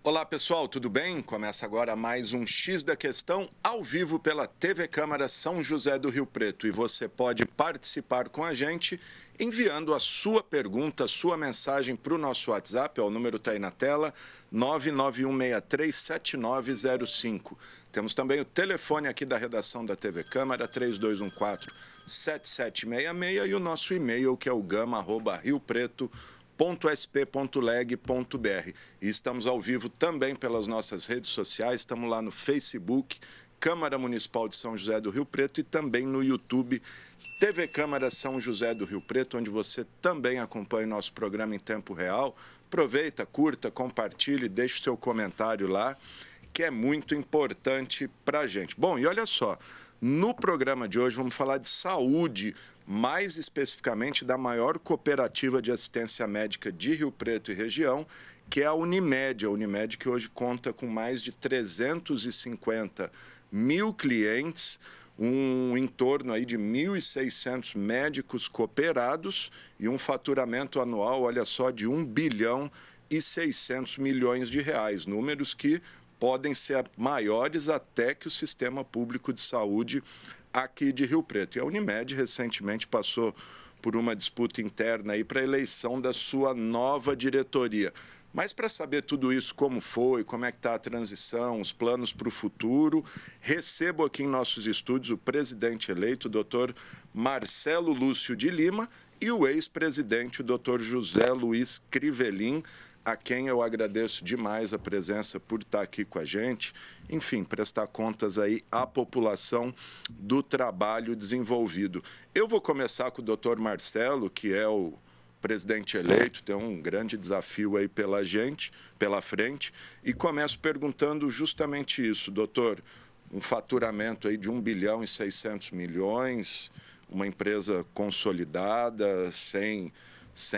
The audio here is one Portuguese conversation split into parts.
Olá pessoal, tudo bem? Começa agora mais um X da Questão ao vivo pela TV Câmara São José do Rio Preto. E você pode participar com a gente enviando a sua pergunta, a sua mensagem para o nosso WhatsApp, o número está aí na tela, 991637905. Temos também o telefone aqui da redação da TV Câmara, 3214-7766 e o nosso e-mail que é o gama@riopreto.sp.leg.br. E estamos ao vivo também pelas nossas redes sociais, estamos lá no Facebook, Câmara Municipal de São José do Rio Preto e também no YouTube, TV Câmara São José do Rio Preto, onde você também acompanha o nosso programa em tempo real. Aproveita, curta, compartilhe, deixe o seu comentário lá, que é muito importante para a gente. Bom, e olha só, no programa de hoje vamos falar de saúde, mais especificamente da maior cooperativa de assistência médica de Rio Preto e região, que é a Unimed. A Unimed que hoje conta com mais de 350 mil clientes, em torno aí de 1.600 médicos cooperados e um faturamento anual, olha só, de 1,6 bilhão de reais, números que podem ser maiores até que o sistema público de saúde aqui de Rio Preto. E a Unimed recentemente passou por uma disputa interna aí para a eleição da sua nova diretoria. Mas para saber tudo isso, como foi, como é que está a transição, os planos para o futuro, recebo aqui em nossos estúdios o presidente eleito, o doutor Marcelo Lúcio de Lima, e o ex-presidente, o doutor José Luiz Crivelin, a quem eu agradeço demais a presença por estar aqui com a gente. Enfim, prestar contas aí à população do trabalho desenvolvido. Eu vou começar com o doutor Marcelo, que é o presidente eleito, tem um grande desafio aí pela frente, e começo perguntando justamente isso, doutor, um faturamento aí de 1,6 bilhão, uma empresa consolidada, sem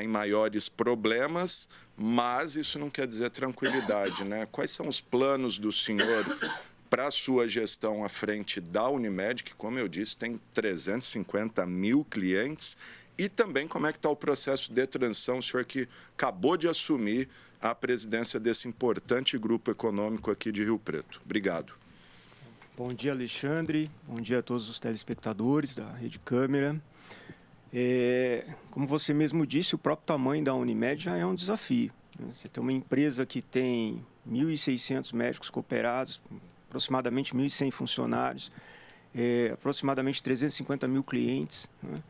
maiores problemas, mas isso não quer dizer tranquilidade, né? Quais são os planos do senhor para a sua gestão à frente da Unimed, que, como eu disse, tem 350 mil clientes, e também como é que está o processo de transição, o senhor que acabou de assumir a presidência desse importante grupo econômico aqui de Rio Preto. Obrigado. Bom dia, Alexandre. Bom dia a todos os telespectadores da Rede Câmara. Como você mesmo disse, o próprio tamanho da Unimed já é um desafio. Você tem uma empresa que tem 1.600 médicos cooperados, aproximadamente 1.100 funcionários, aproximadamente 350 mil clientes, né?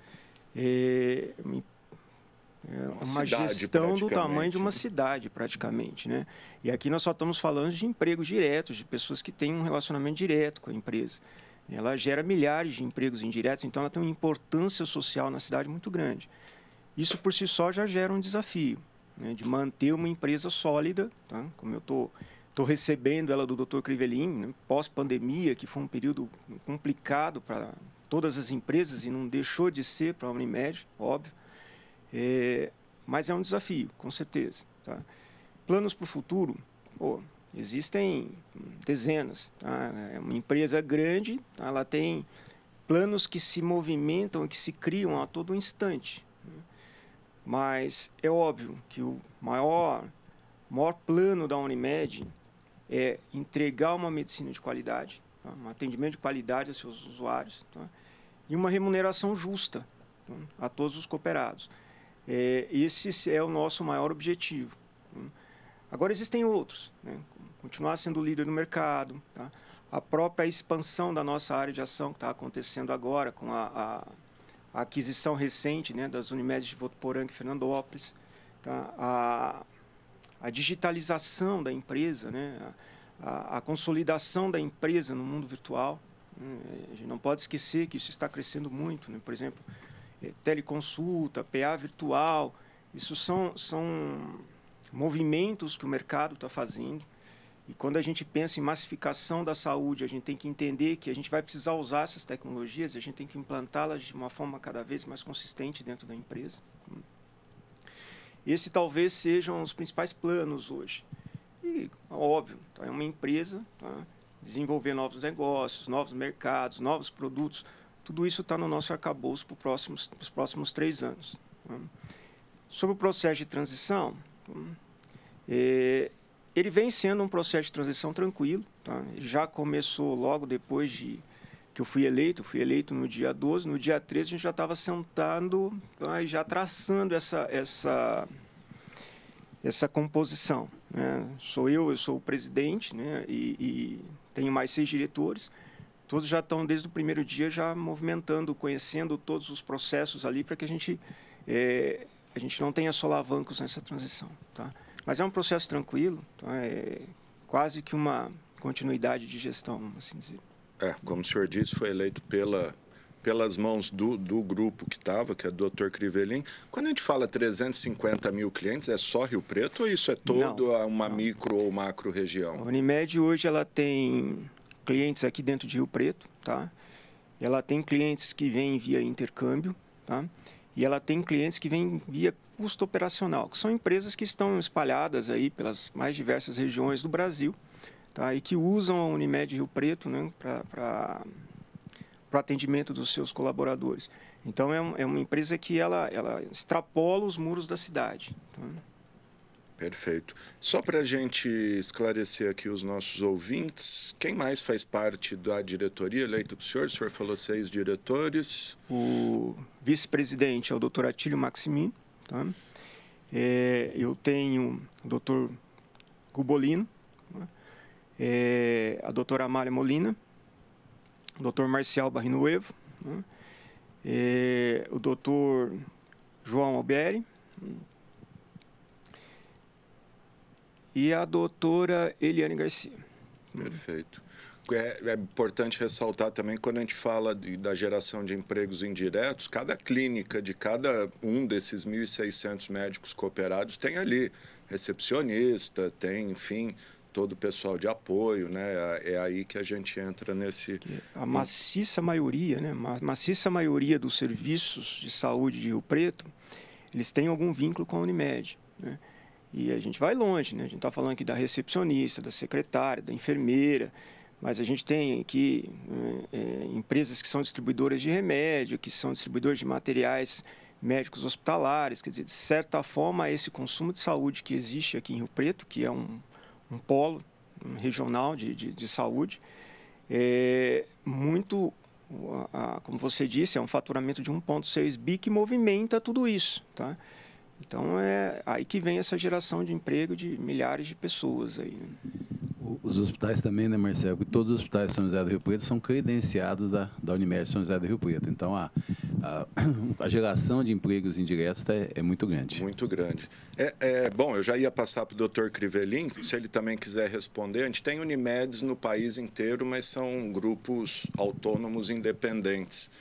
Uma gestão do tamanho de uma cidade, praticamente, né? E aqui nós só estamos falando de empregos diretos, de pessoas que têm um relacionamento direto com a empresa. Ela gera milhares de empregos indiretos, então ela tem uma importância social na cidade muito grande. Isso por si só já gera um desafio, né, de manter uma empresa sólida, tá? Como eu estou recebendo ela do Dr. Crivelin, né, pós-pandemia, que foi um período complicado para todas as empresas e não deixou de ser para a Unimed, óbvio, mas é um desafio, com certeza. Tá? Planos para o futuro, existem dezenas. Tá? É uma empresa grande, tá? Ela tem planos que se movimentam, que se criam a todo instante. Né? Mas é óbvio que o maior plano da Unimed é entregar uma medicina de qualidade, tá? Um atendimento de qualidade aos seus usuários, tá? E uma remuneração justa, tá? A todos os cooperados. Esse é o nosso maior objetivo. Tá? Agora, existem outros, né? Continuar sendo líder no mercado, tá? A própria expansão da nossa área de ação que está acontecendo agora com a aquisição recente, né, das Unimed de Votuporanga e Fernandópolis, tá? A digitalização da empresa, né? A consolidação da empresa no mundo virtual. A gente não pode esquecer que isso está crescendo muito, né? Por exemplo, teleconsulta, PA virtual, isso são movimentos que o mercado está fazendo. E quando a gente pensa em massificação da saúde, a gente tem que entender que a gente vai precisar usar essas tecnologias, a gente tem que implantá-las de uma forma cada vez mais consistente dentro da empresa. Esse talvez sejam os principais planos hoje. E, óbvio, tá, é uma empresa, tá, desenvolver novos negócios, novos mercados, novos produtos, tudo isso está no nosso arcabouço para os próximos 3 anos. Tá? Sobre o processo de transição, ele vem sendo um processo de transição tranquilo, tá? Ele já começou logo depois que eu fui eleito no dia 12, no dia 13 a gente já estava sentando, tá? E já traçando essa composição, né? Eu sou o presidente, né? E tenho mais 6 diretores, todos já estão desde o primeiro dia já movimentando, conhecendo todos os processos ali para que a gente não tenha solavancos nessa transição, tá? Mas é um processo tranquilo, tá? É quase que uma continuidade de gestão, vamos assim dizer. Como o senhor disse, foi eleito pelas mãos do grupo que estava, que é o Dr. Crivellin. Quando a gente fala 350 mil clientes, é só Rio Preto ou isso é toda uma micro ou macro região? A Unimed hoje ela tem clientes aqui dentro de Rio Preto, tá? Ela tem clientes que vêm via intercâmbio, tá? E ela tem clientes que vêm via custo operacional, que são empresas que estão espalhadas aí pelas mais diversas regiões do Brasil, tá? E que usam a Unimed Rio Preto, né, para o atendimento dos seus colaboradores. Então, é uma empresa que ela extrapola os muros da cidade. Tá? Perfeito. Só para a gente esclarecer aqui os nossos ouvintes, quem mais faz parte da diretoria eleita com o senhor? O senhor falou 6 diretores. O vice-presidente é o Dr. Atílio Maximino. Tá? Eu tenho o Dr. Gubolino, tá? A doutora Amália Molina, o Dr. Marcial Barrinuevo, né? O Dr. João Albieri e a doutora Eliane Garcia. Perfeito. É importante ressaltar também, quando a gente fala da geração de empregos indiretos, cada clínica de cada um desses 1.600 médicos cooperados tem ali recepcionista, tem, enfim, todo o pessoal de apoio, né? É aí que a gente entra nesse... A maciça maioria, né? A maciça maioria dos serviços de saúde de Rio Preto, eles têm algum vínculo com a Unimed, né? E a gente vai longe, né? A gente está falando aqui da recepcionista, da secretária, da enfermeira, mas a gente tem aqui empresas que são distribuidoras de remédio, que são distribuidores de materiais médicos hospitalares, quer dizer, de certa forma, esse consumo de saúde que existe aqui em Rio Preto, que é um polo regional de saúde, muito, como você disse, é um faturamento de 1,6 bi que movimenta tudo isso, tá? Então, é aí que vem essa geração de emprego de milhares de pessoas aí, né? Os hospitais também, né, Marcelo? Todos os hospitais de São José do Rio Preto são credenciados da Unimed São José do Rio Preto. Então, a geração de empregos indiretos é muito grande. Muito grande. Bom, eu já ia passar para o Dr. Crivellin, se ele também quiser responder. A gente tem Unimeds no país inteiro, mas são grupos autônomos independentes.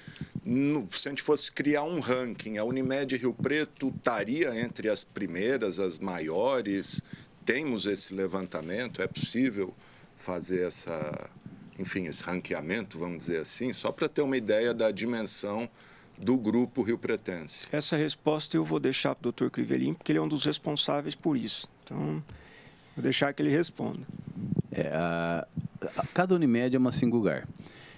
Se a gente fosse criar um ranking, a Unimed Rio Preto estaria entre as primeiras, as maiores? Temos esse levantamento? É possível fazer esse ranqueamento, vamos dizer assim, só para ter uma ideia da dimensão do grupo rio-pretense? Essa resposta eu vou deixar para o Dr. Crivellin, porque ele é um dos responsáveis por isso. Então, vou deixar que ele responda. Cada Unimed é uma singular.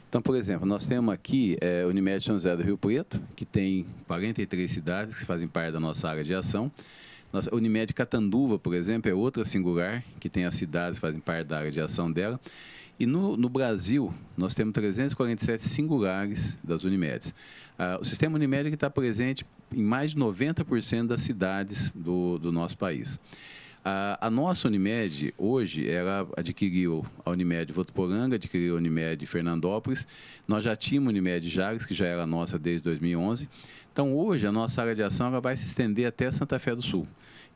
Então, por exemplo, nós temos aqui Unimed São José do Rio Preto, que tem 43 cidades que fazem parte da nossa área de ação. A Unimed Catanduva, por exemplo, é outra singular, que tem as cidades que fazem parte da área de ação dela. E no Brasil, nós temos 347 singulares das Unimeds. O sistema Unimed está presente em mais de 90% das cidades do nosso país. A nossa Unimed, hoje, ela adquiriu a Unimed Votuporanga, adquiriu a Unimed Fernandópolis. Nós já tínhamos a Unimed Jales, que já era nossa desde 2011. Então, hoje, a nossa área de ação ela vai se estender até Santa Fé do Sul.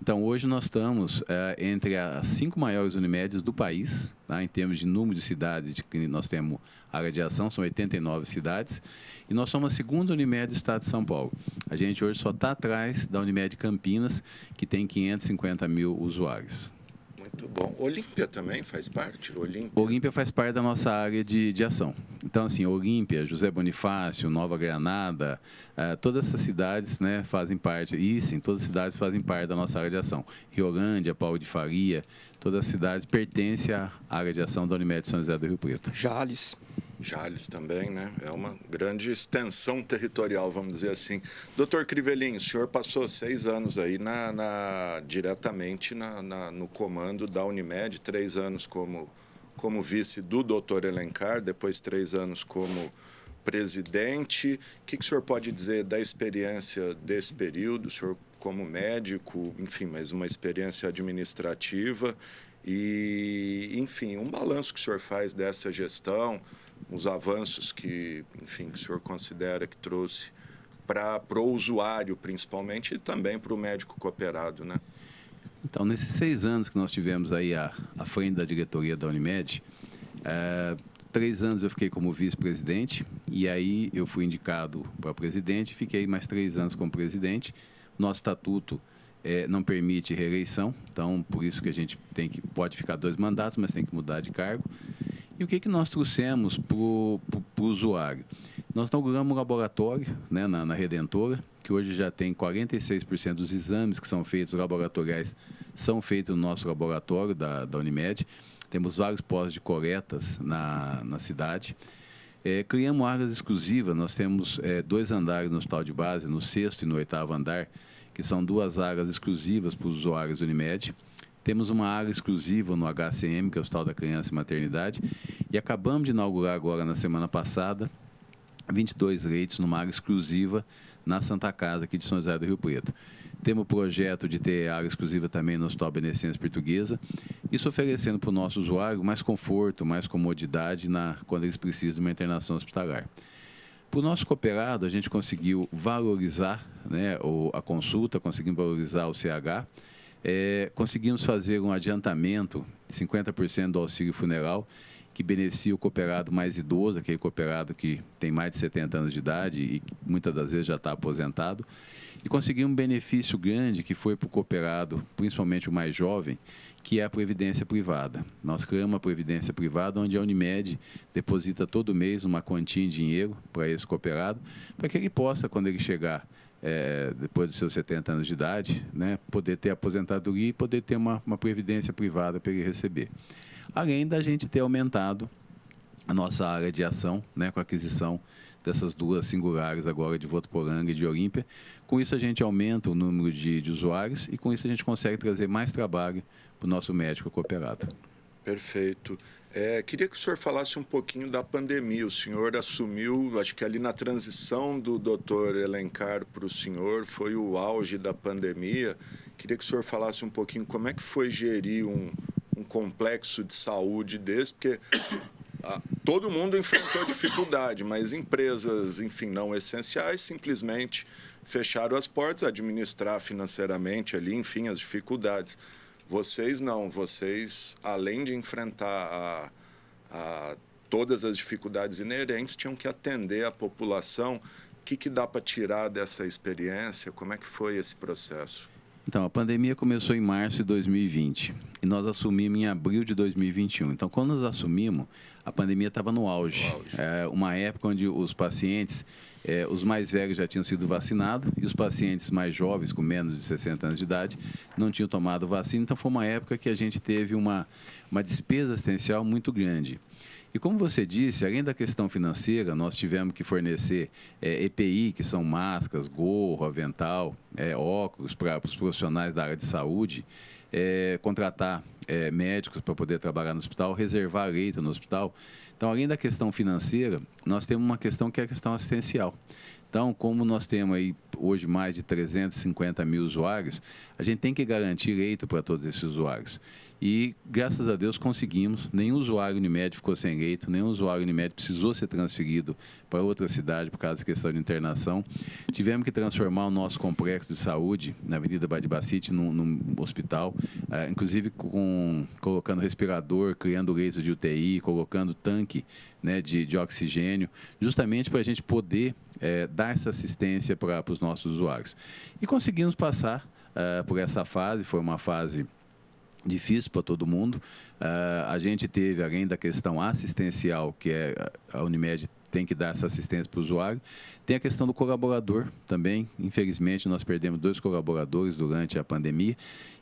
Então, hoje nós estamos entre as 5 maiores Unimedes do país, tá? Em termos de número de cidades que nós temos área de ação, são 89 cidades, e nós somos a segunda Unimed do estado de São Paulo. A gente hoje só está atrás da Unimed Campinas, que tem 550 mil usuários. Muito bom. Olímpia também faz parte? Olímpia faz parte da nossa área de ação. Então, assim, Olímpia, José Bonifácio, Nova Granada, todas essas cidades, né, fazem parte, todas as cidades fazem parte da nossa área de ação. Riolândia, Paulo de Faria, todas as cidades pertencem à área de ação da Unimed São José do Rio Preto. Jales. Jales também, né? É uma grande extensão territorial, vamos dizer assim. Doutor Crivellin, o senhor passou 6 anos aí diretamente no comando da Unimed, 3 anos como vice do doutor Alencar, depois 3 anos como presidente. O que o senhor pode dizer da experiência desse período? O senhor como médico, enfim, mas uma experiência administrativa e, enfim, um balanço que o senhor faz dessa gestão, os avanços que, enfim, que o senhor considera que trouxe para o usuário, principalmente, e também para o médico cooperado, né? Então, nesses 6 anos que nós tivemos aí à frente da diretoria da Unimed, 3 anos eu fiquei como vice-presidente e aí eu fui indicado para presidente, fiquei mais 3 anos como presidente. Nosso estatuto não permite reeleição, então por isso que a gente pode ficar 2 mandatos, mas tem que mudar de cargo. E o que nós trouxemos para o usuário? Nós inauguramos um laboratório, né, na Redentora, que hoje já tem 46% dos exames que são feitos laboratoriais, são feitos no nosso laboratório da Unimed. Temos vários postos de coletas na cidade. Criamos áreas exclusivas, nós temos 2 andares no hospital de base, no 6º e no 8º andar, que são 2 áreas exclusivas para os usuários da Unimed. Temos uma área exclusiva no HCM, que é o Hospital da Criança e Maternidade, e acabamos de inaugurar agora, na semana passada, 22 leitos numa área exclusiva na Santa Casa, aqui de São José do Rio Preto. Temos o projeto de ter área exclusiva também no Hospital Beneficência Portuguesa, isso oferecendo para o nosso usuário mais conforto, mais comodidade quando eles precisam de uma internação hospitalar. Para o nosso cooperado, a gente conseguiu valorizar, né, a consulta, conseguimos valorizar o CH, conseguimos fazer um adiantamento de 50% do auxílio funeral, que beneficia o cooperado mais idoso, aquele cooperado que tem mais de 70 anos de idade e que muitas das vezes já está aposentado. E conseguimos um benefício grande que foi para o cooperado, principalmente o mais jovem, que é a previdência privada. Nós criamos uma previdência privada onde a Unimed deposita todo mês uma quantia em dinheiro para esse cooperado, para que ele possa, quando ele chegar depois dos seus 70 anos de idade, né, poder ter aposentadoria e poder ter uma previdência privada para ele receber. Além da gente ter aumentado a nossa área de ação, né, com a aquisição dessas 2 singulares agora de Votuporanga e de Olímpia. Com isso a gente aumenta o número de usuários e com isso a gente consegue trazer mais trabalho para o nosso médico cooperado. Perfeito. Queria que o senhor falasse um pouquinho da pandemia. O senhor assumiu, acho que ali na transição do doutor Alencar para o senhor, foi o auge da pandemia. Queria que o senhor falasse um pouquinho como é que foi gerir um complexo de saúde desse, porque todo mundo enfrentou dificuldade, mas empresas, enfim, não essenciais, simplesmente fecharam as portas, administrar financeiramente ali, enfim, as dificuldades. Vocês não, vocês, além de enfrentar todas as dificuldades inerentes, tinham que atender a população. O que dá para tirar dessa experiência? Como é que foi esse processo? Então, a pandemia começou em março de 2020 e nós assumimos em abril de 2021. Então, quando nós assumimos, a pandemia estava no auge. Uma época onde os pacientes, os mais velhos já tinham sido vacinados e os pacientes mais jovens, com menos de 60 anos de idade, não tinham tomado vacina. Então, foi uma época que a gente teve uma despesa assistencial muito grande. E como você disse, além da questão financeira, nós tivemos que fornecer EPI, que são máscaras, gorro, avental, óculos para os profissionais da área de saúde, contratar médicos para poder trabalhar no hospital, reservar leito no hospital. Então, além da questão financeira, nós temos uma questão que é a questão assistencial. Então, como nós temos aí hoje mais de 350 mil usuários, a gente tem que garantir leito para todos esses usuários. E, graças a Deus, conseguimos. Nenhum usuário Unimed ficou sem leito, nenhum usuário Unimed precisou ser transferido para outra cidade por causa da questão de internação. Tivemos que transformar o nosso complexo de saúde, na Avenida Badibacite, num hospital, inclusive colocando respirador, criando leitos de UTI, colocando tanque, né, de oxigênio, justamente para a gente poder dar essa assistência para os nossos usuários. E conseguimos passar por essa fase, foi uma fase difícil para todo mundo. A gente teve, além da questão assistencial, que a Unimed tem que dar essa assistência para o usuário. Tem a questão do colaborador também. Infelizmente, nós perdemos 2 colaboradores durante a pandemia.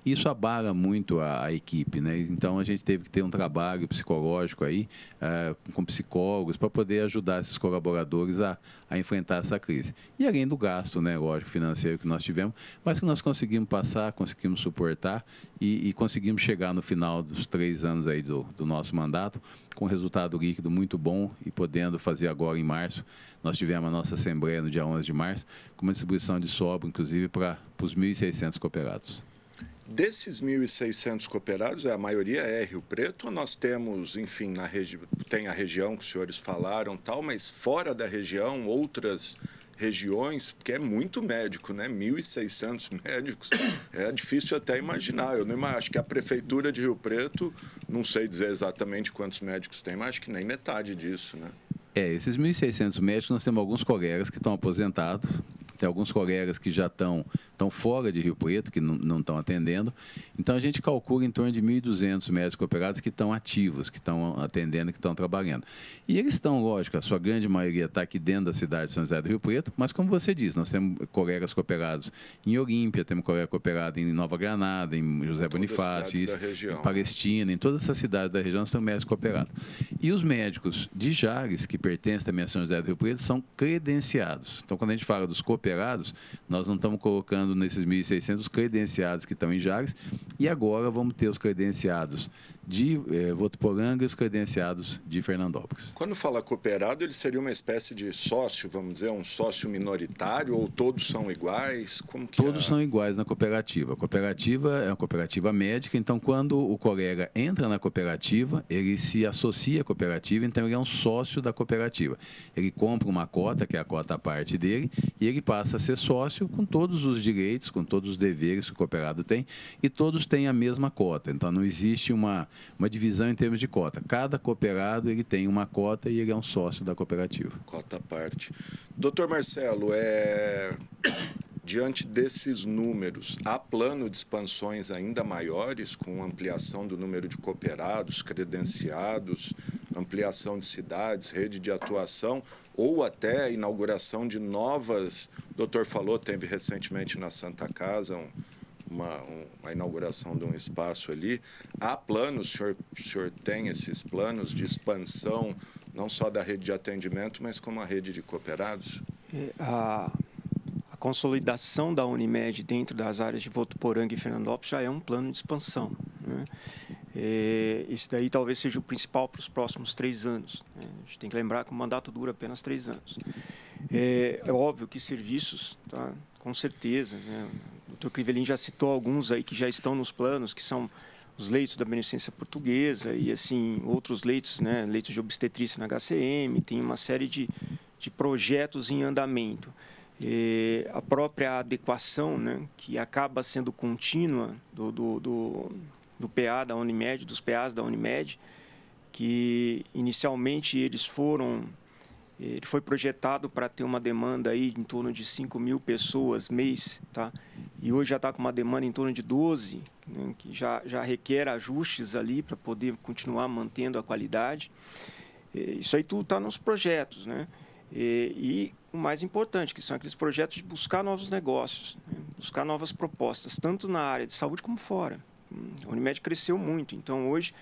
E isso abala muito a equipe, né? Então, a gente teve que ter um trabalho psicológico aí, com psicólogos, para poder ajudar esses colaboradores a enfrentar essa crise. E além do gasto, né, lógico, financeiro que nós tivemos, mas que nós conseguimos passar, conseguimos suportar e conseguimos chegar no final dos 3 anos aí do nosso mandato com resultado líquido muito bom e podendo fazer agora em março. Nós tivemos a nossa assembleia no dia 11 de março, com uma distribuição de sobra, inclusive, para os 1.600 cooperados. Desses 1.600 cooperados, a maioria é Rio Preto, ou nós temos, enfim, tem a região que os senhores falaram, tal, mas fora da região, outras regiões, porque é muito médico, né? 1.600 médicos, é difícil até imaginar. Eu não acho que a Prefeitura de Rio Preto, não sei dizer exatamente quantos médicos tem, mas acho que nem metade disso, né? Esses 1.600 médicos, nós temos alguns colegas que estão aposentados, tem alguns colegas que já estão fora de Rio Preto, que não estão atendendo. Então, a gente calcula em torno de 1.200 médicos cooperados que estão ativos, que estão atendendo, que estão trabalhando. E eles estão, lógico, a sua grande maioria está aqui dentro da cidade de São José do Rio Preto, mas, como você disse, nós temos colegas cooperados em Olímpia, temos colega cooperado em Nova Granada, em José Bonifácio, em Palestina, em todas essas cidades da região, nós temos médicos cooperados. E os médicos de Jales, que pertencem também a São José do Rio Preto, são credenciados. Então, quando a gente fala dos cooperados, nós não estamos colocando nesses 1.600 os credenciados que estão em Jales, e agora vamos ter os credenciados de Votuporanga e os credenciados de Fernandópolis. Quando fala cooperado, ele seria uma espécie de sócio, vamos dizer, um sócio minoritário, ou todos são iguais? Como que todos são iguais na cooperativa. A cooperativa é uma cooperativa médica, então quando o colega entra na cooperativa, ele se associa à cooperativa, então ele é um sócio da cooperativa. Ele compra uma cota, que é a cota à parte dele, e ele passa a ser sócio com todos os direitos, com todos os deveres que o cooperado tem, e todos têm a mesma cota. Então não existe uma divisão em termos de cota. Cada cooperado ele tem uma cota e ele é um sócio da cooperativa. Cota à parte. Doutor Marcelo, diante desses números, há plano de expansões ainda maiores, com ampliação do número de cooperados, credenciados, ampliação de cidades, rede de atuação, ou até inauguração de novas... O doutor falou, teve recentemente na Santa Casa uma inauguração de um espaço ali. Há planos, o senhor tem esses planos de expansão, não só da rede de atendimento, mas como a rede de cooperados? A consolidação da Unimed dentro das áreas de Votuporanga e Fernandópolis já é um plano de expansão, né? Esse daí talvez seja o principal para os próximos 3 anos. Né? A gente tem que lembrar que o mandato dura apenas 3 anos. É óbvio que serviços, tá? Com certeza, né? O Dr. Crivelin já citou alguns aí que já estão nos planos, que são os leitos da Beneficência Portuguesa e assim outros leitos, né? Leitos de obstetrícia na HCM, tem uma série de projetos em andamento. A própria adequação, né? Que acaba sendo contínua do PA da Unimed, dos PAs da Unimed, que inicialmente ele foi projetado para ter uma demanda aí em torno de 5.000 pessoas mês, tá? E hoje já está com uma demanda em torno de 12, né? Que já requer ajustes ali para poder continuar mantendo a qualidade. Isso aí tudo está nos projetos, né? E o mais importante, que são aqueles projetos de buscar novos negócios, né? Buscar novas propostas, tanto na área de saúde como fora. A Unimed cresceu muito, então hoje,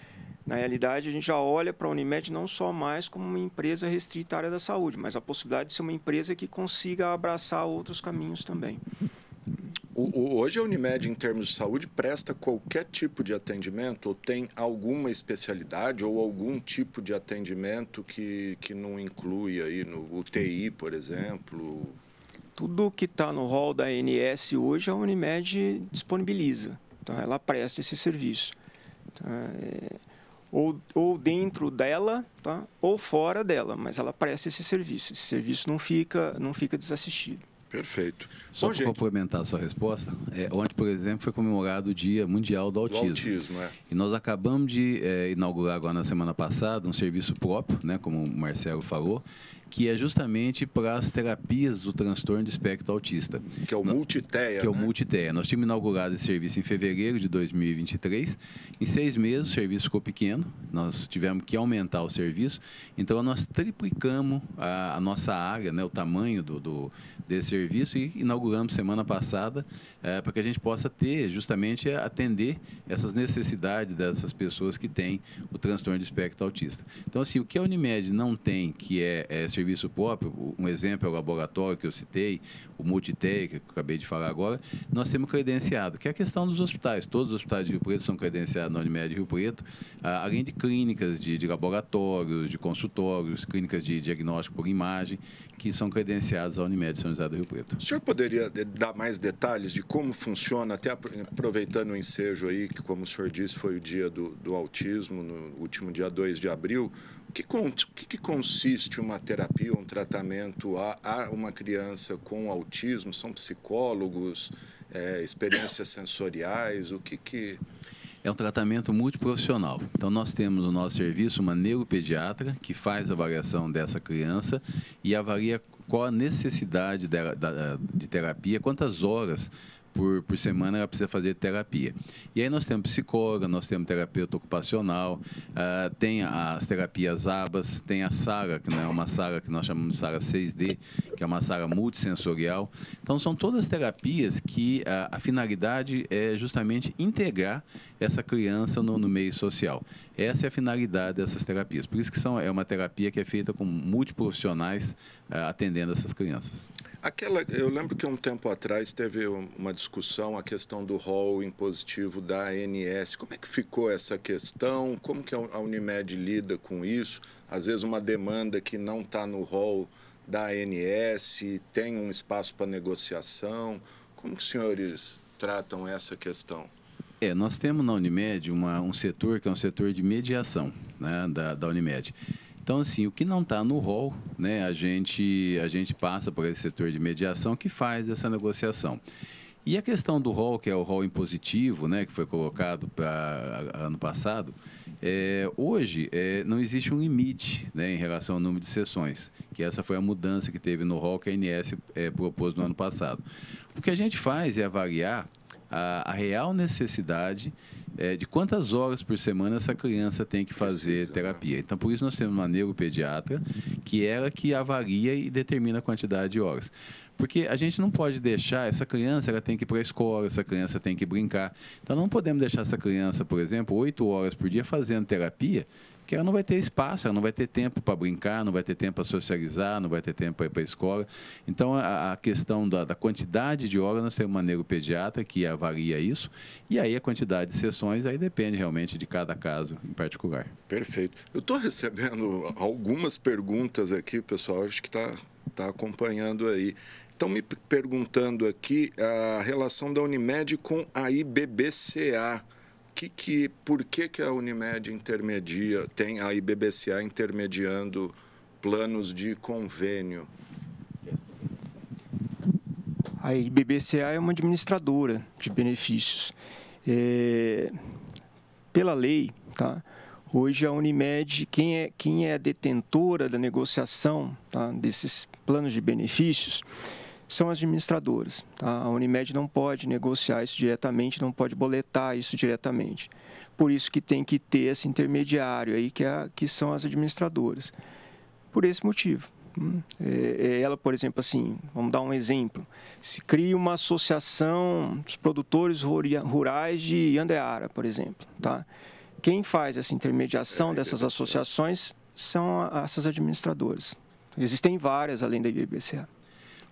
na realidade, a gente já olha para a Unimed não só mais como uma empresa restrita à área da saúde, mas a possibilidade de ser uma empresa que consiga abraçar outros caminhos também. Hoje a Unimed, em termos de saúde, presta qualquer tipo de atendimento ou tem alguma especialidade ou algum tipo de atendimento que não inclui aí no UTI, por exemplo? Tudo que está no rol da ANS hoje, a Unimed disponibiliza. Tá? Ela presta esse serviço. Tá? Ou dentro dela, tá? Ou fora dela, mas ela presta esse serviço. Esse serviço não fica desassistido. Perfeito. Só para complementar a sua resposta, ontem, por exemplo, foi comemorado o Dia Mundial do Autismo. E nós acabamos de inaugurar agora na semana passada um serviço próprio, né, como o Marcelo falou, que é justamente para as terapias do transtorno de espectro autista. Que é o Multitea, Que é o Multitea. Nós tínhamos inaugurado esse serviço em fevereiro de 2023. Em 6 meses, o serviço ficou pequeno. Nós tivemos que aumentar o serviço. Então, nós triplicamos a nossa área, né, o tamanho desse serviço, e inauguramos semana passada para que a gente possa ter, justamente, atender essas necessidades dessas pessoas que têm o transtorno de espectro autista. Então, assim, o que a Unimed não tem, que é serviço próprio, um exemplo é o laboratório que eu citei, o Multitea, que eu acabei de falar agora, nós temos credenciado, que é a questão dos hospitais. Todos os hospitais de Rio Preto são credenciados na Unimed Rio Preto, além de clínicas de laboratórios, de consultórios, clínicas de diagnóstico por imagem, que são credenciadas à Unimed São José do Rio Preto. O senhor poderia dar mais detalhes de como funciona, até aproveitando o ensejo aí, que, como o senhor disse, foi o dia do autismo, no último dia 2 de abril. O que consiste uma terapia, um tratamento a uma criança com autismo? São psicólogos, experiências sensoriais? O que... É um tratamento multiprofissional. Então, nós temos no nosso serviço uma neuropediatra que faz a avaliação dessa criança e avalia qual a necessidade de terapia, quantas horas por semana ela precisa fazer terapia. E aí nós temos psicóloga, nós temos terapeuta ocupacional, tem as terapias ABAS, tem a SARA, que não é uma SARA que nós chamamos de SARA 6D, que é uma SARA multissensorial. Então, são todas terapias que a finalidade é justamente integrar essa criança no meio social. Essa é a finalidade dessas terapias. Por isso que é uma terapia que é feita com multiprofissionais atendendo essas crianças. Eu lembro que um tempo atrás teve uma discussão, a questão do rol impositivo da ANS. Como é que ficou essa questão? Como que a Unimed lida com isso? Às vezes uma demanda que não está no rol da ANS, tem um espaço para negociação. Como que os senhores tratam essa questão? Nós temos na Unimed um setor que é um setor de mediação, né, da Unimed. Então, assim, o que não está no rol, né, a gente passa por esse setor de mediação que faz essa negociação. E a questão do rol, que é o rol impositivo, né, que foi colocado para ano passado, hoje não existe um limite, né, em relação ao número de sessões, que essa foi a mudança que teve no rol que a ANS propôs no ano passado. O que a gente faz é avaliar a real necessidade de quantas horas por semana essa criança tem que fazer terapia. Então, por isso nós temos uma neuropediatra, que é ela que avalia e determina a quantidade de horas. Porque a gente não pode deixar, essa criança ela tem que ir para a escola, essa criança tem que brincar. Então, não podemos deixar essa criança, por exemplo, 8 horas por dia fazendo terapia, que ela não vai ter espaço, ela não vai ter tempo para brincar, não vai ter tempo para socializar, não vai ter tempo para ir para a escola. Então, a questão da quantidade de horas, nós temos uma neuropediatra que avalia isso, e aí a quantidade de sessões aí depende realmente de cada caso em particular. Perfeito. Eu estou recebendo algumas perguntas aqui, pessoal, acho que está acompanhando aí. Estão me perguntando aqui a relação da Unimed com a IBBCA. Por que a Unimed tem a IBBCA intermediando planos de convênio? A IBBCA é uma administradora de benefícios. Pela lei, tá? Hoje a Unimed, quem é a detentora da negociação, tá, desses planos de benefícios, são as administradoras. Tá? A Unimed não pode negociar isso diretamente, não pode boletar isso diretamente. Por isso que tem que ter esse intermediário aí, que são as administradoras. Por esse motivo. Ela, por exemplo, assim, vamos dar um exemplo. Se cria uma associação dos produtores rurais de Andeara, por exemplo. Tá? Quem faz essa intermediação dessas associações são essas administradoras. Existem várias além da IBBCA.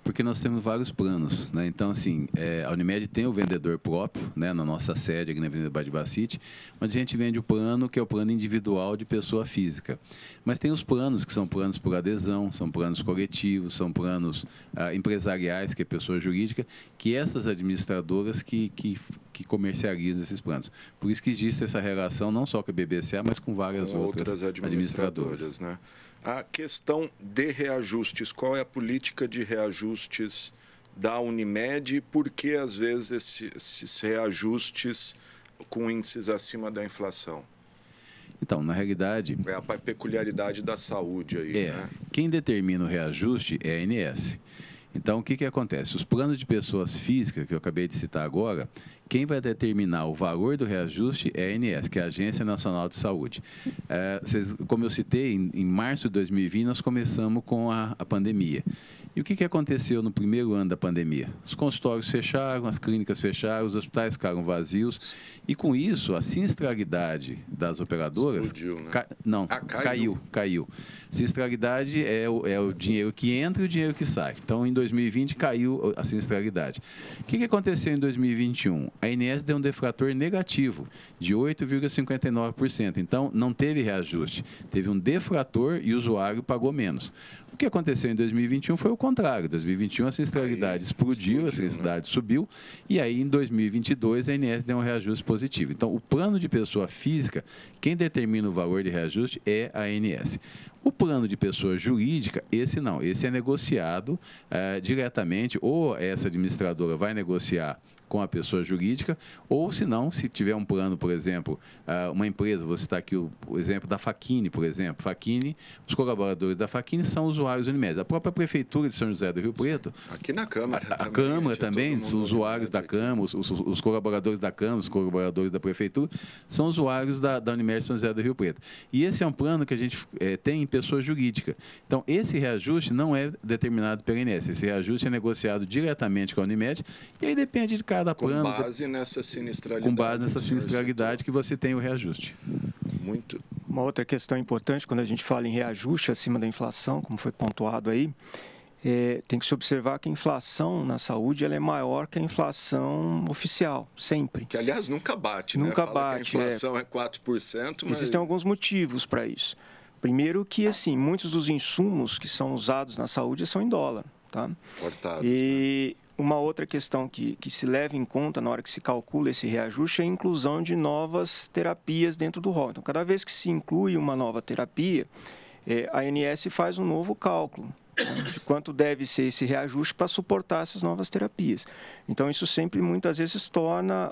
Porque nós temos vários planos, né? Então, assim, a Unimed tem o vendedor próprio, né, na nossa sede aqui na Avenida Badibacite, onde a gente vende o plano que é o plano individual de pessoa física. Mas tem os planos que são planos por adesão, são planos coletivos, são planos empresariais, que é pessoa jurídica, que essas administradoras que comercializam esses planos. Por isso que existe essa relação não só com a IBBCA, mas com várias outras administradoras. Né? A questão de reajustes, qual é a política de reajustes da Unimed e por que, às vezes, esses reajustes com índices acima da inflação? Então, na realidade... É a peculiaridade da saúde aí, né? Quem determina o reajuste é a ANS. Então, o que acontece? Os planos de pessoas físicas, que eu acabei de citar agora, quem vai determinar o valor do reajuste é a ANS, que é a Agência Nacional de Saúde. Como eu citei, em março de 2020, nós começamos com a pandemia. E o que aconteceu no primeiro ano da pandemia? Os consultórios fecharam, as clínicas fecharam, os hospitais ficaram vazios. E, com isso, a sinistralidade das operadoras... Explodiu, né? Caiu. Sinistralidade é o dinheiro que entra e o dinheiro que sai. Então, em 2020, caiu a sinistralidade. O que aconteceu em 2021? A ANS deu um deflator negativo de 8,59%. Então, não teve reajuste. Teve um deflator e o usuário pagou menos. O que aconteceu em 2021 foi o contrário. Em 2021, a sinistralidade explodiu, a sinistralidade subiu, e aí, em 2022, a ANS deu um reajuste positivo. Então, o plano de pessoa física, quem determina o valor de reajuste é a ANS. O plano de pessoa jurídica, esse não. Esse é negociado diretamente, ou essa administradora vai negociar com a pessoa jurídica, ou se não, se tiver um plano, por exemplo, uma empresa, vou citar aqui o exemplo da Facchini, por exemplo. Facchini, os colaboradores da Facchini são usuários da Unimed. A própria Prefeitura de São José do Rio Preto... Aqui na Câmara também. A Câmara também, são usuários da Câmara, os colaboradores da Câmara, os colaboradores da Prefeitura, são usuários da Unimed de São José do Rio Preto. E esse é um plano que a gente tem em pessoa jurídica. Então, esse reajuste não é determinado pela ANS. Esse reajuste é negociado diretamente com a Unimed, e aí depende de cada plano. Com base nessa sinistralidade. Com base nessa sinistralidade que você tem o reajuste. Muito. Uma outra questão importante, quando a gente fala em reajuste acima da inflação, como foi pontuado aí, tem que se observar que a inflação na saúde ela é maior que a inflação oficial, sempre. Que, aliás, nunca bate, nunca né? bate. Que a inflação é 4%, mas... Existem alguns motivos para isso. Primeiro que, assim, muitos dos insumos que são usados na saúde são em dólar, tá? Cortados, e... Uma outra questão que se leva em conta na hora que se calcula esse reajuste é a inclusão de novas terapias dentro do rol. Então, cada vez que se inclui uma nova terapia, a ANS faz um novo cálculo, né, de quanto deve ser esse reajuste para suportar essas novas terapias. Então, isso sempre, muitas vezes, torna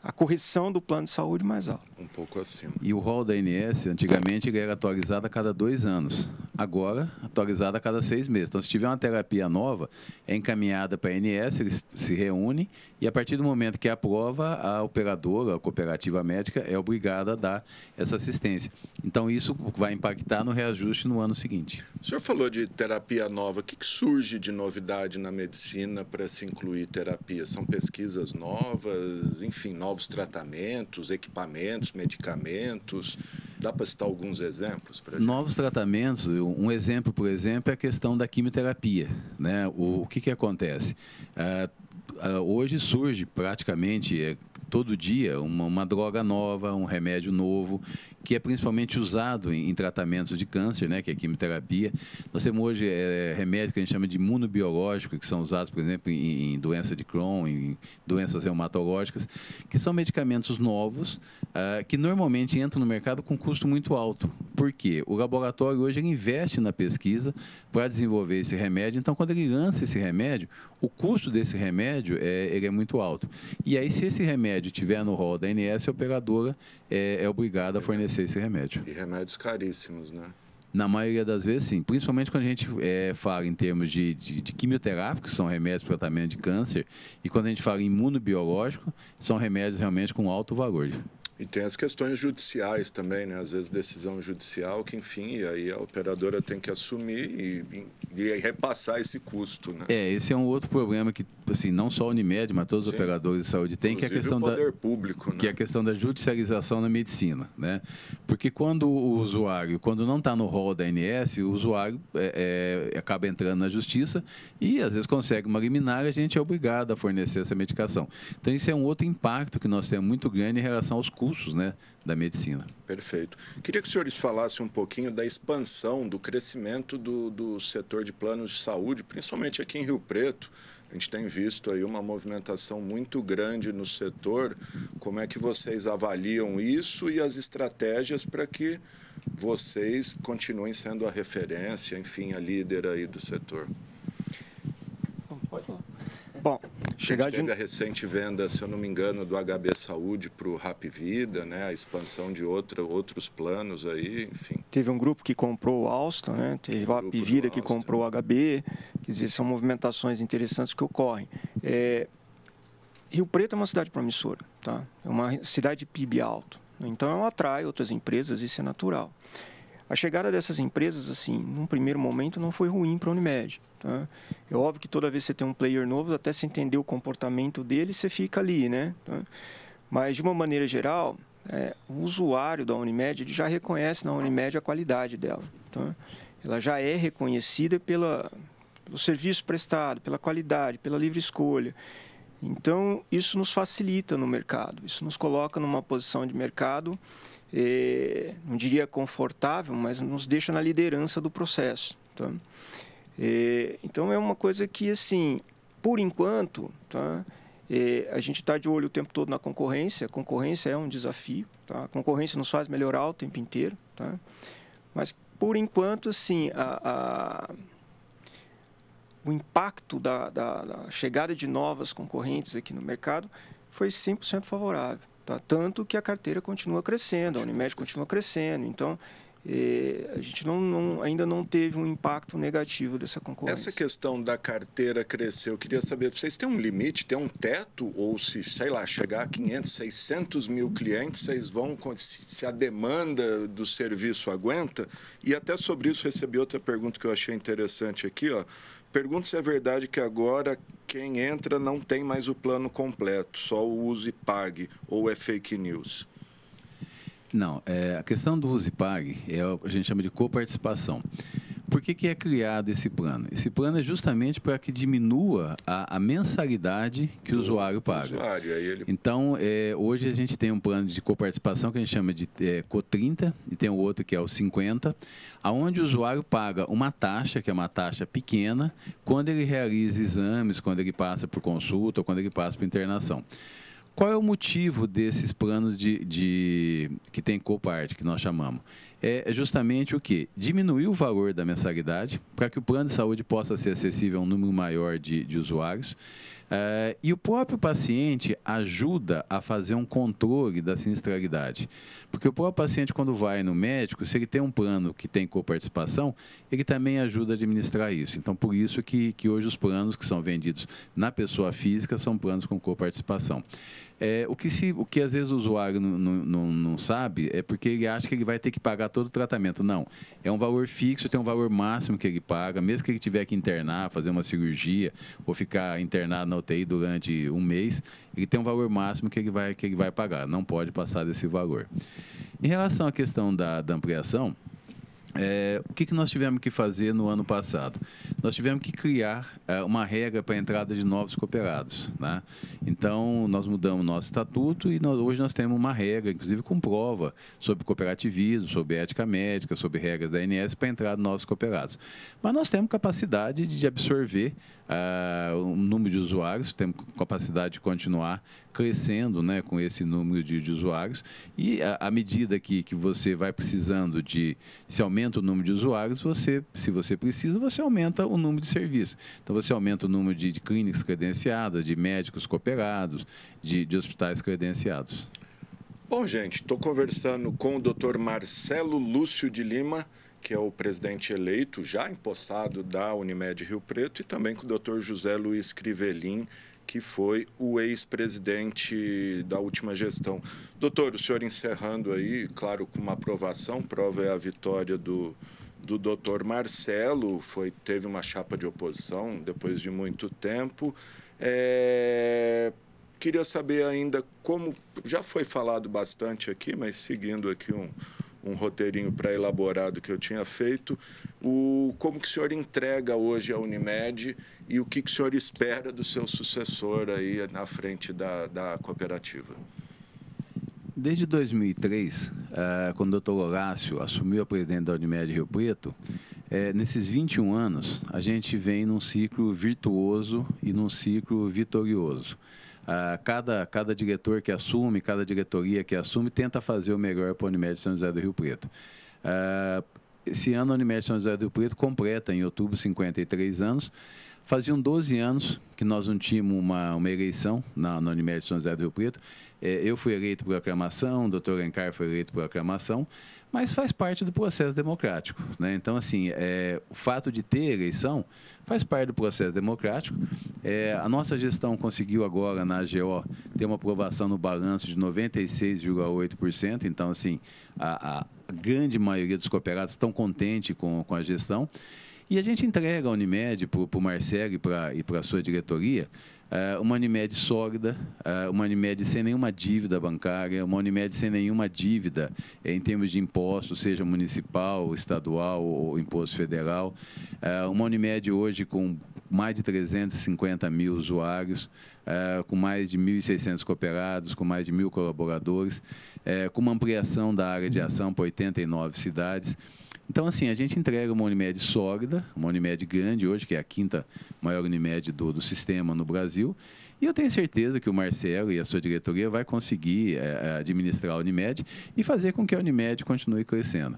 a correção do plano de saúde mais alta. Um pouco acima. E o rol da ANS, antigamente, ele era atualizado a cada 2 anos. Agora, atualizado a cada 6 meses. Então, se tiver uma terapia nova, é encaminhada para a ANS, eles se reúnem, e a partir do momento que aprova, a operadora, a cooperativa médica, é obrigada a dar essa assistência. Então, isso vai impactar no reajuste no ano seguinte. O senhor falou de terapia nova. O que surge de novidade na medicina para se incluir terapia? São pesquisas novas, enfim, novos tratamentos, equipamentos, medicamentos? Dá para citar alguns exemplos para a gente? Novos tratamentos, um exemplo, por exemplo, é a questão da quimioterapia, né? O que acontece? Hoje surge praticamente todo dia uma droga nova, um remédio novo, que é principalmente usado em tratamentos de câncer, né, que é a quimioterapia. Nós temos hoje remédios que a gente chama de imunobiológicos, que são usados, por exemplo, em doença de Crohn, em doenças reumatológicas, que são medicamentos novos, que normalmente entram no mercado com custo muito alto. Por quê? O laboratório hoje ele investe na pesquisa para desenvolver esse remédio, então quando ele lança esse remédio, o custo desse remédio ele é muito alto. E aí, se esse remédio estiver no rol da ANS, a operadora é obrigada a fornecer esse remédio. E remédios caríssimos, né? Na maioria das vezes, sim. Principalmente quando a gente fala em termos de quimioterápicos, que são remédios para tratamento de câncer, e quando a gente fala em imunobiológico, são remédios realmente com alto valor. E tem as questões judiciais também, né? Às vezes decisão judicial que, enfim, aí a operadora tem que assumir e repassar esse custo, né? Esse é um outro problema que, assim, não só a Unimed, mas todos os operadores de saúde têm, que é a questão o poder público, né? Que é a questão da judicialização na medicina, né? Porque quando o usuário, quando não está no rol da ANS, o usuário acaba entrando na justiça e, às vezes, consegue uma liminar, a gente é obrigado a fornecer essa medicação. Então, isso é um outro impacto que nós temos muito grande em relação aos custos, né, da medicina. Perfeito. Queria que os senhores falassem um pouquinho da expansão, do crescimento do setor de planos de saúde, principalmente aqui em Rio Preto. A gente tem visto aí uma movimentação muito grande no setor. Como é que vocês avaliam isso e as estratégias para que vocês continuem sendo a referência, enfim, a líder aí do setor? Teve a recente venda, se eu não me engano, do HB Saúde para o Rap Vida, né? A expansão de outros planos aí, enfim. Teve um grupo que comprou o Alstom, né? Teve o Rap Vida que comprou o HB. Quer dizer, são movimentações interessantes que ocorrem. Rio Preto é uma cidade promissora, tá? É uma cidade de PIB alto. Então, ela atrai outras empresas, isso é natural. A chegada dessas empresas, assim, num primeiro momento, não foi ruim para a Unimed. Tá? É óbvio que toda vez que você tem um player novo, até se entender o comportamento dele, você fica ali, né? Tá? Mas, de uma maneira geral, o usuário da Unimed ele já reconhece na Unimed a qualidade dela. Tá? Ela já é reconhecida pelo serviço prestado, pela qualidade, pela livre escolha. Então, isso nos facilita no mercado, isso nos coloca numa posição de mercado, não diria confortável, mas nos deixa na liderança do processo. Tá? Então, é uma coisa que, assim, por enquanto, tá? A gente está de olho o tempo todo na concorrência. A concorrência é um desafio. Tá? A concorrência nos faz melhorar o tempo inteiro. Tá? Mas, por enquanto, assim, o impacto da chegada de novas concorrentes aqui no mercado foi 100% favorável. Tá? Tanto que a carteira continua crescendo, a Unimed continua crescendo. Então, a gente ainda não teve um impacto negativo dessa concorrência. Essa questão da carteira crescer, eu queria saber, vocês têm um limite, tem um teto? Ou se, sei lá, chegar a 500, 600 mil clientes, vocês vão, se a demanda do serviço aguenta? E até sobre isso, recebi outra pergunta que eu achei interessante aqui, ó. Pergunto se é verdade que agora quem entra não tem mais o plano completo, só o use e pague, ou é fake news? Não, a questão do use e pague a gente chama de coparticipação. Por que é criado esse plano? Esse plano é justamente para que diminua a mensalidade que o usuário paga. Então, hoje a gente tem um plano de coparticipação que a gente chama de Co30 e tem o outro que é o 50, onde o usuário paga uma taxa, que é uma taxa pequena, quando ele realiza exames, quando ele passa por consulta ou quando ele passa por internação. Qual é o motivo desses planos que tem copart, que nós chamamos? É justamente o quê? Diminuir o valor da mensalidade para que o plano de saúde possa ser acessível a um número maior de usuários. E o próprio paciente ajuda a fazer um controle da sinistralidade. Porque o próprio paciente, quando vai no médico, se ele tem um plano que tem coparticipação, ele também ajuda a administrar isso. Então, por isso que hoje os planos que são vendidos na pessoa física são planos com coparticipação. O que às vezes o usuário não sabe é porque ele acha que ele vai ter que pagar todo o tratamento. Não, é um valor fixo, tem um valor máximo que ele paga, mesmo que ele tiver que internar, fazer uma cirurgia ou ficar internado na UTI durante um mês, ele tem um valor máximo que ele vai pagar, não pode passar desse valor. Em relação à questão da ampliação, o que nós tivemos que fazer no ano passado? Nós tivemos que criar uma regra para a entrada de novos cooperados. Né? Então, nós mudamos o nosso estatuto e hoje nós temos uma regra, inclusive com prova, sobre cooperativismo, sobre ética médica, sobre regras da ANS para a entrada de novos cooperados. Mas nós temos capacidade de absorver o número de usuários, temos capacidade de continuar crescendo, né, com esse número de usuários e à medida que você vai precisando se aumenta o número de usuários, se você precisa, você aumenta o número de serviços. Então, você aumenta o número de clínicas credenciadas, de médicos cooperados, de hospitais credenciados. Bom, gente, estou conversando com o Dr. Marcelo Lúcio de Lima, que é o presidente eleito, já empossado da Unimed Rio Preto, e também com o Dr. José Luiz Crivelin, que foi o ex-presidente da última gestão. Doutor, o senhor encerrando aí, claro, com uma aprovação, prova é a vitória do doutor Marcelo, teve uma chapa de oposição depois de muito tempo. Queria saber ainda como, já foi falado bastante aqui, mas seguindo aqui um roteirinho pré-elaborado que eu tinha feito, como que o senhor entrega hoje a Unimed e o que o senhor espera do seu sucessor aí na frente da cooperativa? Desde 2003, quando o Dr. Horácio assumiu a presidente da Unimed Rio Preto, nesses 21 anos, a gente vem num ciclo virtuoso e num ciclo vitorioso. Cada diretor que assume, cada diretoria que assume, tenta fazer o melhor para a Unimed São José do Rio Preto. esse ano a Unimed São José do Rio Preto completa, em outubro, 53 anos. Faziam 12 anos que nós não tínhamos uma eleição na Unimed São José do Rio Preto. Eu fui eleito por aclamação, o doutor Alencar foi eleito por aclamação, mas faz parte do processo democrático, né? Então, assim, o fato de ter eleição faz parte do processo democrático. A nossa gestão conseguiu agora, na AGO, ter uma aprovação no balanço de 96,8%. Então, assim, a grande maioria dos cooperados estão contentes com a gestão. E a gente entrega a Unimed para o Marcelo e para a sua diretoria uma Unimed sólida, uma Unimed sem nenhuma dívida bancária, uma Unimed sem nenhuma dívida em termos de impostos, seja municipal, estadual ou imposto federal. Uma Unimed hoje com mais de 350 mil usuários, com mais de 1.600 cooperados, com mais de 1.000 colaboradores, com uma ampliação da área de ação para 89 cidades. Então, assim, a gente entrega uma Unimed sólida, uma Unimed grande hoje, que é a 5ª maior Unimed do sistema no Brasil. E eu tenho certeza que o Marcelo e a sua diretoria vai conseguir administrar a Unimed e fazer com que a Unimed continue crescendo.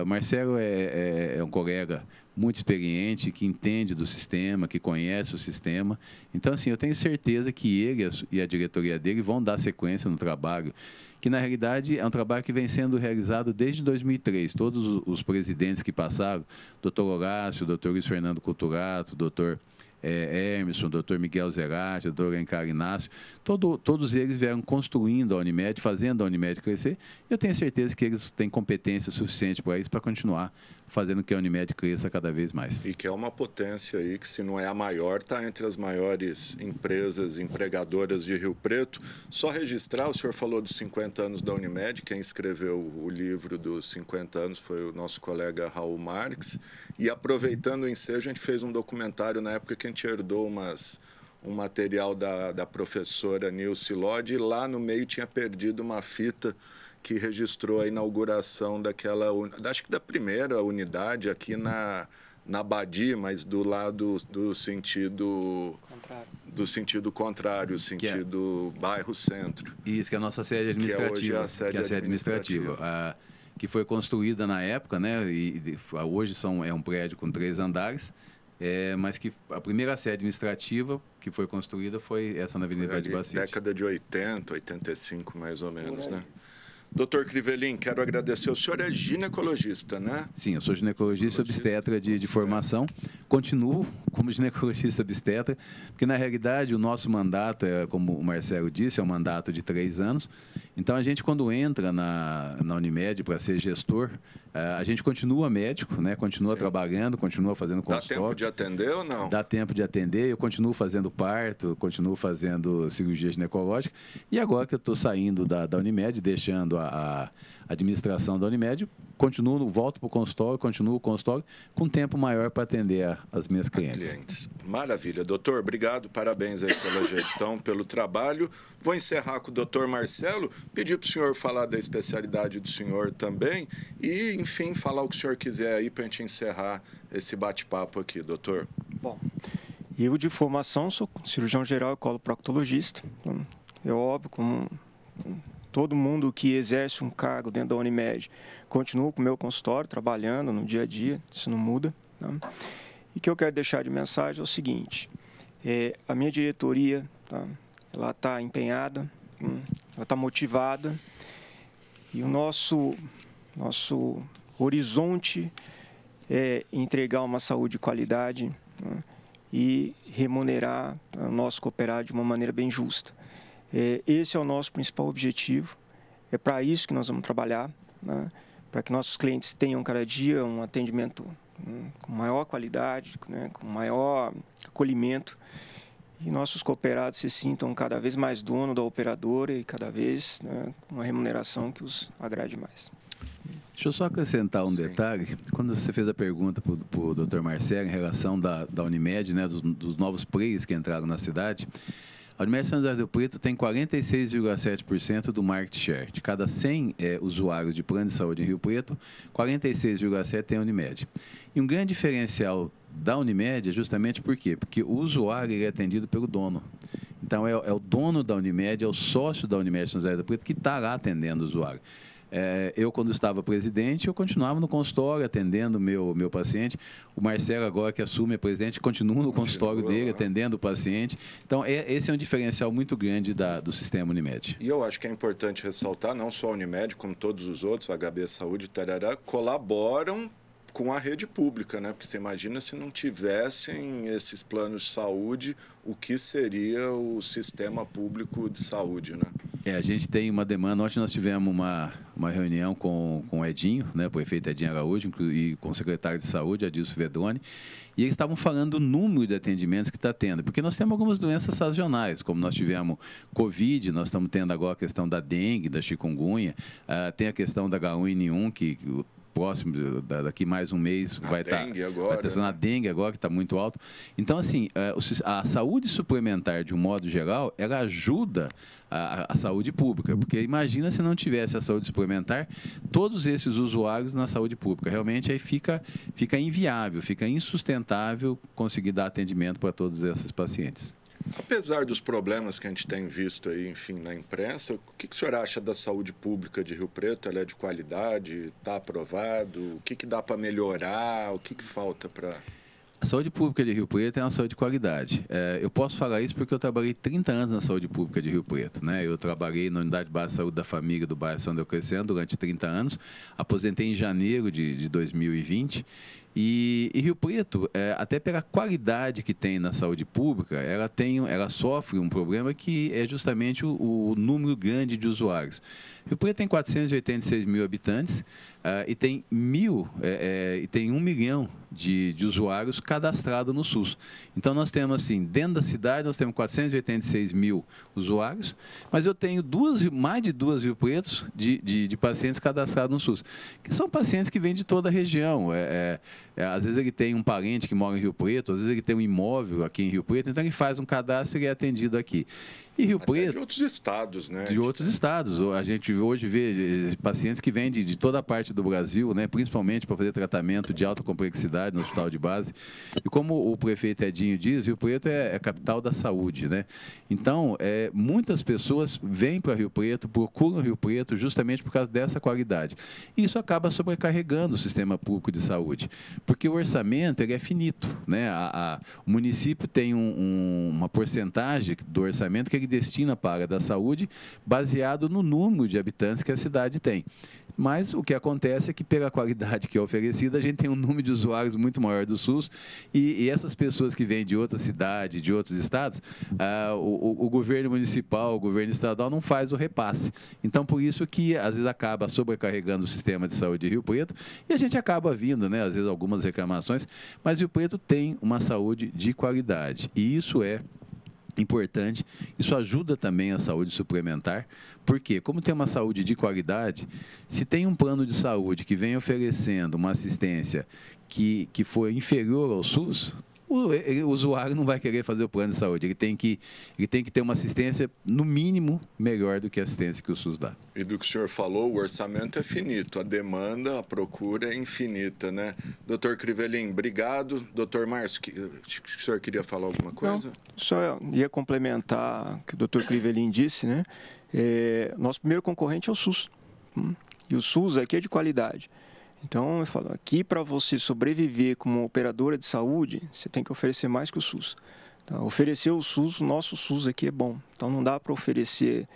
Marcelo é um colega muito experiente, que entende do sistema, que conhece o sistema. Então, assim, eu tenho certeza que ele e a diretoria dele vão dar sequência no trabalho, que, na realidade, é um trabalho que vem sendo realizado desde 2003. Todos os presidentes que passaram, Dr. Horácio, Dr. Luiz Fernando Couturato, Dr. Hermeson, Dr. Miguel Zerati, Dr. Alencar Inácio, todos eles vieram construindo a Unimed, fazendo a Unimed crescer. Eu tenho certeza que eles têm competência suficiente para isso, para continuar fazendo que a Unimed cresça cada vez mais. E que é uma potência aí, que se não é a maior, está entre as maiores empresas empregadoras de Rio Preto. Só registrar, o senhor falou dos 50 anos da Unimed, quem escreveu o livro dos 50 anos foi o nosso colega Raul Marques, e aproveitando o ensejo, a gente fez um documentário na época que a gente herdou um material da professora Nilce Lodge, e lá no meio tinha perdido uma fita que registrou a inauguração daquela, acho que da primeira unidade aqui na Abadi, mas do lado do sentido contrário, sentido bairro-centro. Isso, que é a nossa sede administrativa. Que é hoje a sede administrativa. Que foi construída na época, né? E hoje é um prédio com 3 andares. Mas que a primeira sede administrativa que foi construída foi essa na Avenida Abadi Bacite. Década de 80, 85 mais ou menos, né? Doutor Crivelin, quero agradecer. O senhor é ginecologista, né? Sim, eu sou ginecologista obstetra de formação. Continuo como ginecologista obstetra, porque, na realidade, o nosso mandato, como o Marcelo disse, é um mandato de 3 anos. Então, a gente, quando entra na Unimed para ser gestor, a gente continua médico, né? Continua trabalhando, continua fazendo consultório. Dá tempo de atender ou não? Dá tempo de atender. Eu continuo fazendo parto, continuo fazendo cirurgia ginecológica. E agora que eu estou saindo da Unimed, deixando a administração da Unimed, volto para o consultório, continuo o consultório com tempo maior para atender as minhas clientes. Maravilha. Doutor, obrigado, parabéns aí pela gestão, pelo trabalho. Vou encerrar com o doutor Marcelo, pedir para o senhor falar da especialidade do senhor também e, enfim, falar o que o senhor quiser aí para a gente encerrar esse bate-papo aqui, doutor. Bom, eu de formação sou cirurgião geral e coloproctologista. É óbvio, como todo mundo que exerce um cargo dentro da Unimed, continuo com o meu consultório, trabalhando no dia a dia, isso não muda. Tá? E o que eu quero deixar de mensagem é o seguinte, a minha diretoria, tá? Ela está empenhada, ela está motivada, e o nosso horizonte é entregar uma saúde de qualidade, né? E remunerar o nosso cooperado de uma maneira bem justa. Esse é o nosso principal objetivo, é para isso que nós vamos trabalhar, né? Para que nossos clientes tenham cada dia um atendimento com maior qualidade, né? Com maior acolhimento, e nossos cooperados se sintam cada vez mais dono da operadora e cada vez, né, com uma remuneração que os agrade mais. Deixa eu só acrescentar um detalhe. Quando você fez a pergunta para o Dr. Marcelo em relação da Unimed, né, dos novos players que entraram na cidade, a Unimed São José do Rio Preto tem 46,7% do market share. De cada 100 usuários de plano de saúde em Rio Preto, 46,7% tem a Unimed. E um grande diferencial da Unimed é justamente por quê? Porque o usuário é atendido pelo dono. Então, é o dono da Unimed, é o sócio da Unimed São José do Rio Preto que está lá atendendo o usuário. Eu, quando estava presidente, eu continuava no consultório atendendo meu paciente. O Marcelo, agora que assume a presidente, continua no consultório dele, atendendo o paciente. Então, esse é um diferencial muito grande do sistema Unimed. E eu acho que é importante ressaltar, não só a Unimed, como todos os outros, a HB Saúde, tarará, colaboram com a rede pública, né? Porque você imagina se não tivessem esses planos de saúde, o que seria o sistema público de saúde, né? A gente tem uma demanda. Ontem nós tivemos uma reunião com o Edinho, né, o prefeito Edinho Araújo, e com o secretário de Saúde, Adilson Vedroni, e eles estavam falando do número de atendimentos que está tendo, porque nós temos algumas doenças sazonais, como nós tivemos Covid, nós estamos tendo agora a questão da dengue, da chikungunya, tem a questão da H1N1, que próximo, daqui mais um mês, vai estar na dengue agora, que está muito alto. Então, assim, a saúde suplementar, de um modo geral, ela ajuda a saúde pública, porque imagina se não tivesse a saúde suplementar, todos esses usuários na saúde pública. Realmente aí fica inviável, fica insustentável conseguir dar atendimento para todos esses pacientes. Apesar dos problemas que a gente tem visto aí, enfim, na imprensa, o que o senhor acha da saúde pública de Rio Preto? Ela é de qualidade? Está aprovado? O que dá para melhorar? O que falta para... A saúde pública de Rio Preto é uma saúde de qualidade. Eu posso falar isso porque eu trabalhei 30 anos na saúde pública de Rio Preto, né? Eu trabalhei na Unidade Básica de Saúde da Família do bairro São Deocleciano durante 30 anos, aposentei em janeiro de 2020. E Rio Preto, até pela qualidade que tem na saúde pública, ela sofre um problema que é justamente o número grande de usuários. Rio Preto tem 486 mil habitantes e tem 1 milhão de usuários cadastrados no SUS. Então, nós temos, assim, dentro da cidade, nós temos 486 mil usuários, mas eu tenho mais de 2 Rio Pretos de pacientes cadastrados no SUS, que são pacientes que vêm de toda a região. Às vezes ele tem um parente que mora em Rio Preto, às vezes ele tem um imóvel aqui em Rio Preto, então ele faz um cadastro e ele é atendido aqui. E Rio Preto... de outros estados, né? De outros estados. A gente hoje vê pacientes que vêm de toda a parte do Brasil, né? Principalmente para fazer tratamento de alta complexidade no hospital de base. E como o prefeito Edinho diz, Rio Preto é a capital da saúde, né? Então, muitas pessoas vêm para Rio Preto, procuram Rio Preto justamente por causa dessa qualidade. E isso acaba sobrecarregando o sistema público de saúde, porque o orçamento ele é finito, né? O município tem uma porcentagem do orçamento que ele destina para a área da saúde baseado no número de habitantes que a cidade tem. Mas o que acontece é que, pela qualidade que é oferecida, a gente tem um número de usuários muito maior do SUS e essas pessoas que vêm de outra cidade, de outros estados, o governo municipal, o governo estadual não faz o repasse. Então, por isso que, às vezes, acaba sobrecarregando o sistema de saúde de Rio Preto e a gente acaba vindo, né, às vezes, algumas reclamações, mas Rio Preto tem uma saúde de qualidade e isso é importante, isso ajuda também a saúde suplementar, porque como tem uma saúde de qualidade, se tem um plano de saúde que vem oferecendo uma assistência que for inferior ao SUS, o usuário não vai querer fazer o plano de saúde, ele tem que ter uma assistência, no mínimo, melhor do que a assistência que o SUS dá. E do que o senhor falou, o orçamento é finito, a demanda, a procura é infinita, né? Doutor Crivelin, obrigado. Doutor Márcio, o senhor queria falar alguma coisa? Não, só ia complementar o que o doutor Crivelin disse, né? Nosso primeiro concorrente é o SUS, e o SUS aqui é de qualidade. Então, eu falo, aqui para você sobreviver como operadora de saúde, você tem que oferecer mais que o SUS. Então, oferecer o SUS, o nosso SUS aqui é bom. Então, não dá para oferecer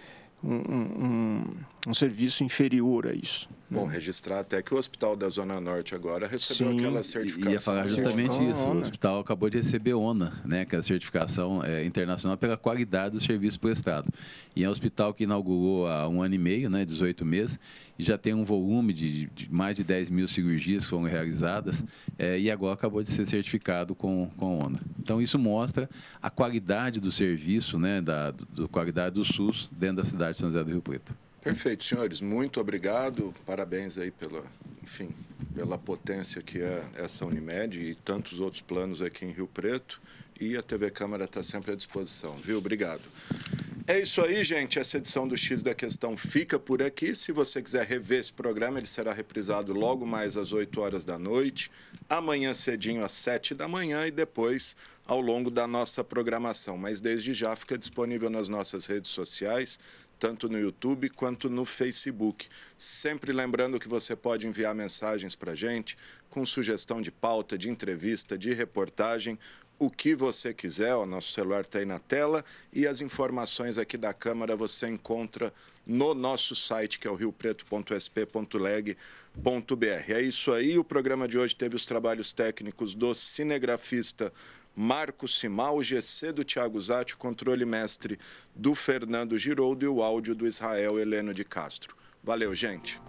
um serviço inferior a isso. Bom, registrar até que o Hospital da Zona Norte agora recebeu aquela certificação. Ia falar justamente isso. O hospital acabou de receber ONA, né, que é a certificação internacional pela qualidade do serviço prestado. E é um hospital que inaugurou há 1 ano e meio, né, 18 meses, e já tem um volume de mais de 10 mil cirurgias que foram realizadas, e agora acabou de ser certificado com ONA. Então, isso mostra a qualidade do serviço, né, da qualidade do SUS dentro da cidade de São José do Rio Preto. Perfeito, senhores. Muito obrigado. Parabéns aí pela potência que é essa Unimed e tantos outros planos aqui em Rio Preto. E a TV Câmara está sempre à disposição, viu? Obrigado. É isso aí, gente. Essa edição do X da Questão fica por aqui. Se você quiser rever esse programa, ele será reprisado logo mais às 8 horas da noite, amanhã cedinho às 7 da manhã e depois ao longo da nossa programação. Mas desde já fica disponível nas nossas redes sociais, tanto no YouTube quanto no Facebook. Sempre lembrando que você pode enviar mensagens para a gente com sugestão de pauta, de entrevista, de reportagem, o que você quiser. O nosso celular está aí na tela e as informações aqui da Câmara você encontra no nosso site, que é o riopreto.sp.leg.br. É isso aí, o programa de hoje teve os trabalhos técnicos do cinegrafista Marco Simal, o GC do Thiago Zatti, o controle mestre do Fernando Giroldo e o áudio do Israel Heleno de Castro. Valeu, gente!